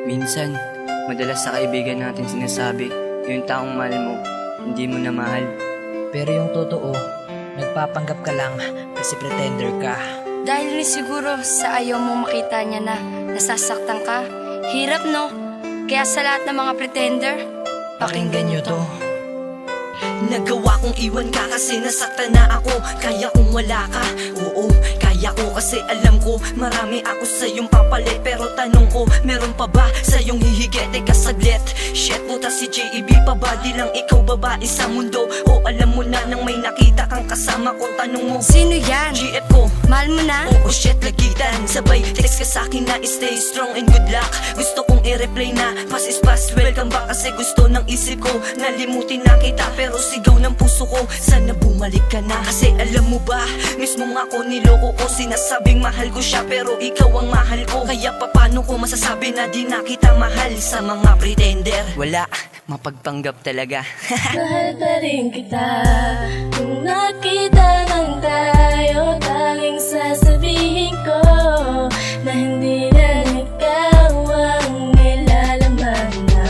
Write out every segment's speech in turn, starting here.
Minsan, madalas sa kaibigan natin sinasabi, yung taong mahal mo, hindi mo na mahal. Pero yung totoo, nagpapanggap ka lang kasi pretender ka. Dahil rin siguro sa ayaw mong makita niya na nasasaktan ka. Hirap no? Kaya sa lahat ng mga pretender, Pakinggan nyo to. Nagawa kong iwan ka kasi nasaktan na ako. Kaya kung wala ka, oo, kaya ko kasi alam ko marami ako sa iyong papalit. Pero tanong ko, meron pa ba sa iyong hihigit? Teka saglit, shit, puta si JEB pa ba? Di lang ikaw babae sa mundo? O alam mo na nang may nakita kang kasama ko? Tanong mo, sino yan? GF ko. Mahal mo na? Oo shit, lagitan. Sabay text ka sa'kin na stay strong and good luck. Gusto kong i-replay na past is past, welcome back. Kasi gusto ng isip ko nalimutin na kita. Pero sigaw ng puso ko, sana bumalik ka na. Kasi alam mo ba, mismo ako niloko ko. Sinasabing mahal ko siya pero ikaw ang mahal ko. Kaya paano ko masasabi na di na kita mahal sa mga pretender? Wala, mapagpanggap talaga. Mahal pa rin kita. Kung nakita ng tayo, tanging sasabihin ko na hindi lang ikaw ang nilalaman na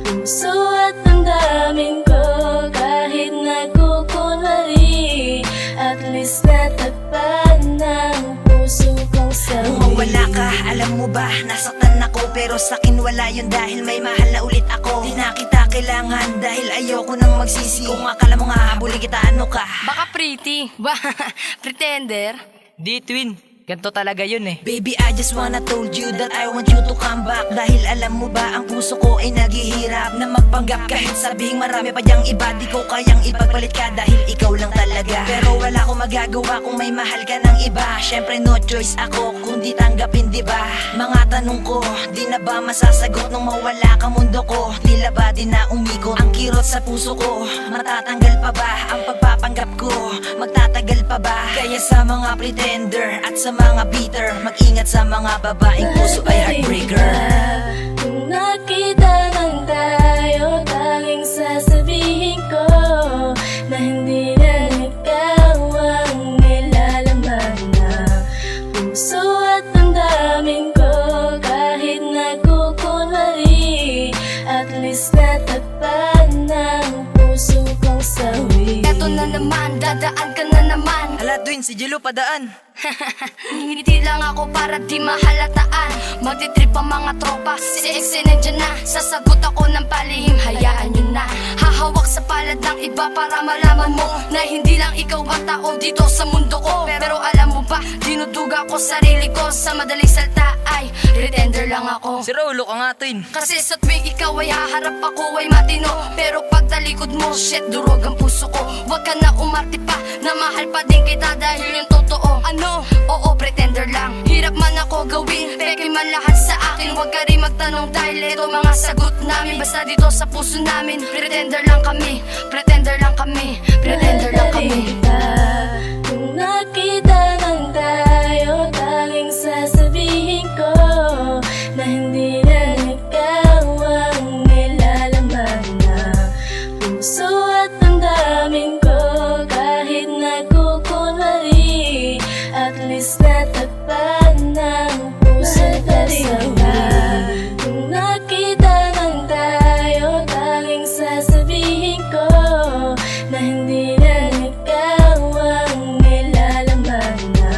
puso at damdamin ko. Kahit nagkukunwari, at least natagpan ng puso kong sawi. Wala ka, alam mo ba, nasaktan ako. Pero sa'kin wala yun dahil may mahal na ulit ako. Di na kita kailangan dahil ayoko nang magsisi. Kung akala mo nga habulin kita, ano ka? Baka pretty. Pretender? Di twin, ganito talaga yun eh. Baby, I just wanna told you that I want you to come back. Dahil alam mo ba, ang puso ko ay naghihirap na magpanggap. Kahit sabihing marami pa diyang iba, di ko kayang ipagpalit ka dahil ikaw lang talaga. Pero wala akong magagawa kung may mahal ka ng iba. Syempre no choice ako kundi tanggapin, di ba? Mga tanong ko, di na ba masasagot nung mawala ka mundo ko? Tila ba di na umikot ang kirot sa puso ko? Matatanggal pa ba ang pagpapanggap ko? Magtatagal pa ba? Kaya sa mga pretender at sa mga bitter, mag-ingat sa mga babaeng puso ay heartbreaker. Kung nakita ng tayo, tanging sasabihin ko na hindi lang ikaw ang nilalaman na puso at damdamin ko. Kahit nagkukunwari, at least natagpan ng puso kong sawi. Eto na naman, dadaan ka na naman. Hala twin, si Jello padaan. Ngiti lang ako para di mahalataan. Magtitrip ang mga tropa, si ex nandiyan na. Sasagot ako ng palihim, hayaan nyo na. Hahawak sa palad ng iba para malaman mo na hindi lang ikaw ang tao dito sa mundo ko. Pero alam mo ba, dinuduga ko sarili ko. Sa madaling salta ay pretender lang ako. Si Rolo ka nga twin. Kasi sa tuwing ikaw ay haharap, ako ay matino. Pero pag talikod mo, shit, durog ang puso ko. Huwag ka na umarte pa, na mahal pa din kita dahil yung totoo. Ano? Oo, pretender lang. Hirap man ako gawin, peke man lahat sa akin. Huwag ka rin magtanong dahil ito mga sagot namin. Basta dito sa puso namin, pretender lang kami. Pretender lang kami. Pretender lang kami. Kung nakita ng tayo, tanging sasabihin ko na hindi lang ikaw ang nilalaman na puso at damdamin ko. Kahit nagkukunwari, at least natagpan ng puso kong sawi. Kung nakita ng tayo, tanging sasabihin ko na hindi lang ikaw ang nilalaman na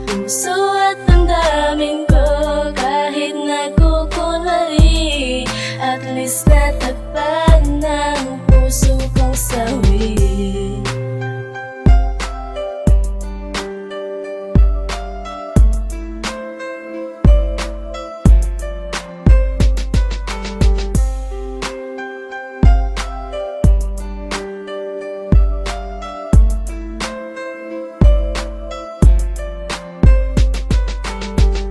puso at damdamin ko. Kahit nagkukunwari, at least natagpan ng puso kong sawi.